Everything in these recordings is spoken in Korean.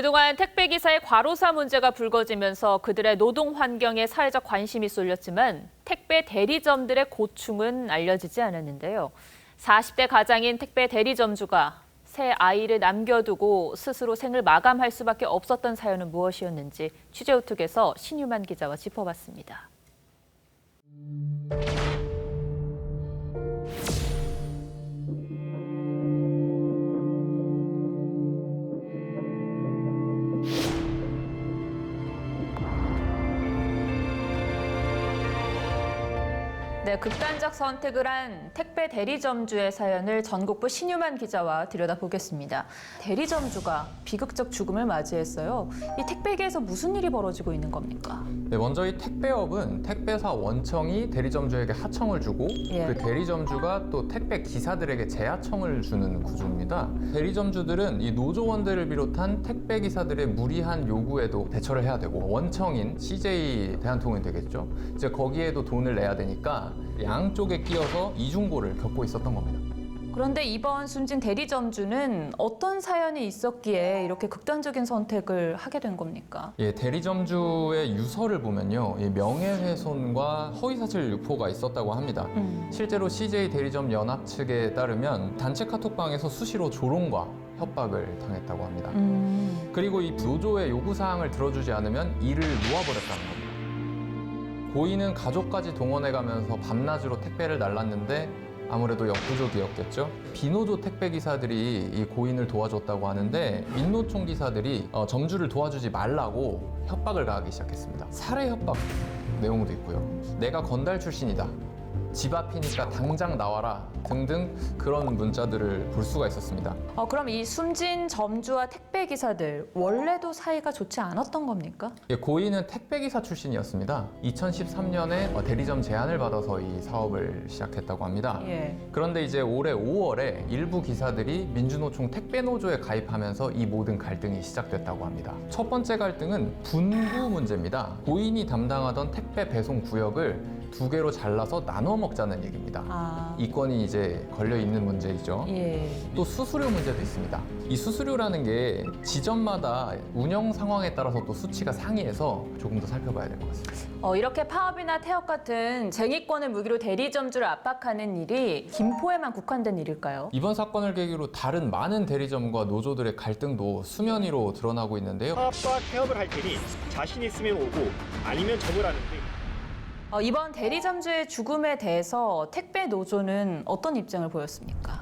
그동안 택배기사의 과로사 문제가 불거지면서 그들의 노동 환경에 사회적 관심이 쏠렸지만 택배 대리점들의 고충은 알려지지 않았는데요. 40대 가장인 택배 대리점주가 새 아이를 남겨두고 스스로 생을 마감할 수밖에 없었던 사연은 무엇이었는지 취재우특에서 신유만 기자와 짚어봤습니다. 네, 극단적 선택을 한 택배 대리점주의 사연을 전국부 신유만 기자와 들여다보겠습니다. 대리점주가 비극적 죽음을 맞이했어요. 이 택배계에서 무슨 일이 벌어지고 있는 겁니까? 네, 먼저 이 택배업은 택배사 원청이 대리점주에게 하청을 주고 그 대리점주가 또 택배 기사들에게 재하청을 주는 구조입니다. 대리점주들은 이 노조원들을 비롯한 택배 기사들의 무리한 요구에도 대처를 해야 되고 원청인 CJ 대한통운이 되겠죠. 이제 거기에도 돈을 내야 되니까 양쪽에 끼어서 이중고를 겪고 있었던 겁니다. 그런데 이번 숨진 대리점주는 어떤 사연이 있었기에 이렇게 극단적인 선택을 하게 된 겁니까? 예, 대리점주의 유서를 보면요, 명예훼손과 허위사실 유포가 있었다고 합니다. 실제로 CJ 대리점 연합 측에 따르면 단체 카톡방에서 수시로 조롱과 협박을 당했다고 합니다. 그리고 이 노조의 요구사항을 들어주지 않으면 일을 놓아버렸다는 겁니다. 고인은 가족까지 동원해가면서 밤낮으로 택배를 날랐는데 아무래도 역부족이었겠죠. 비노조 택배 기사들이 이 고인을 도와줬다고 하는데 민노총 기사들이 점주를 도와주지 말라고 협박을 가하기 시작했습니다. 살해 협박 내용도 있고요. 내가 건달 출신이다. 집 앞이니까 당장 나와라 등등 그런 문자들을 볼 수가 있었습니다. 그럼 이 숨진 점주와 택배 기사들 원래도 사이가 좋지 않았던 겁니까? 예, 고인은 택배기사 출신이었습니다. 2013년에 대리점 제안을 받아서 이 사업을 시작했다고 합니다. 그런데 이제 올해 5월에 일부 기사들이 민주노총 택배노조에 가입하면서 이 모든 갈등이 시작됐다고 합니다. 첫 번째 갈등은 분구 문제입니다. 고인이 담당하던 택배 배송 구역을 2개로 잘라서 나눠 먹자는 얘기입니다. 이 건이 이제 걸려있는 문제이죠. 또 수수료 문제도 있습니다. 이 수수료라는 게 지점마다 운영 상황에 따라서 또 수치가 상이해서 조금 더 살펴봐야 될 것 같습니다. 이렇게 파업이나 태업 같은 쟁의권을 무기로 대리점주를 압박하는 일이 김포에만 국한된 일일까요? 이번 사건을 계기로 다른 많은 대리점과 노조들의 갈등도 수면 위로 드러나고 있는데요. 파업과 태업을 할 테니 자신 있으면 오고 아니면 접으라는데 이번 대리점주의 죽음에 대해서 택배 노조는 어떤 입장을 보였습니까?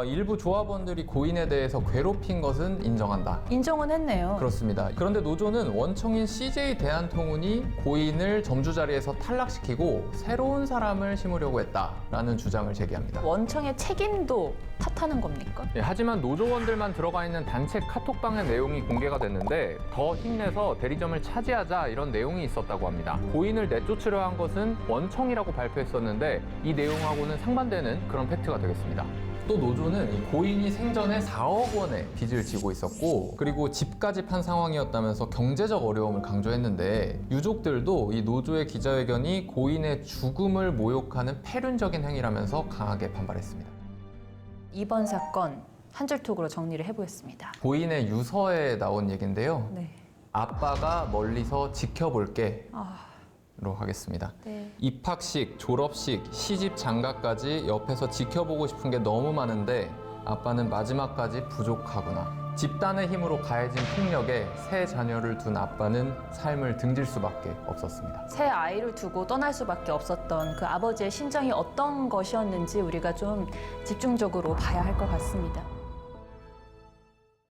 일부 조합원들이 고인에 대해서 괴롭힌 것은 인정한다. 인정은 했네요. 그렇습니다. 그런데 노조는 원청인 CJ 대한통운이 고인을 점주 자리에서 탈락시키고 새로운 사람을 심으려고 했다라는 주장을 제기합니다. 원청의 책임도 탓하는 겁니까? 네, 하지만 노조원들만 들어가 있는 단체 카톡방의 내용이 공개가 됐는데 더 힘내서 대리점을 차지하자 이런 내용이 있었다고 합니다. 고인을 내쫓으려 한 것은 원청이라고 발표했었는데 이 내용하고는 상반되는 그런 팩트가 되겠습니다. 또 노조는 이 고인이 생전에 4억 원의 빚을 지고 있었고 그리고 집까지 판 상황이었다면서 경제적 어려움을 강조했는데 유족들도 이 노조의 기자회견이 고인의 죽음을 모욕하는 폐륜적인 행위라면서 강하게 반발했습니다. 이번 사건 한 줄 톡으로 정리를 해보겠습니다. 고인의 유서에 나온 얘기인데요. 네. 아빠가 멀리서 지켜볼게. 로 하겠습니다. 입학식, 졸업식, 시집 장가까지 옆에서 지켜보고 싶은 게 너무 많은데 아빠는 마지막까지 부족하구나. 집단의 힘으로 가해진 폭력에 새 자녀를 둔 아빠는 삶을 등질 수밖에 없었습니다. 새 아이를 두고 떠날 수밖에 없었던 그 아버지의 심정이 어떤 것이었는지 우리가 좀 집중적으로 봐야 할 것 같습니다.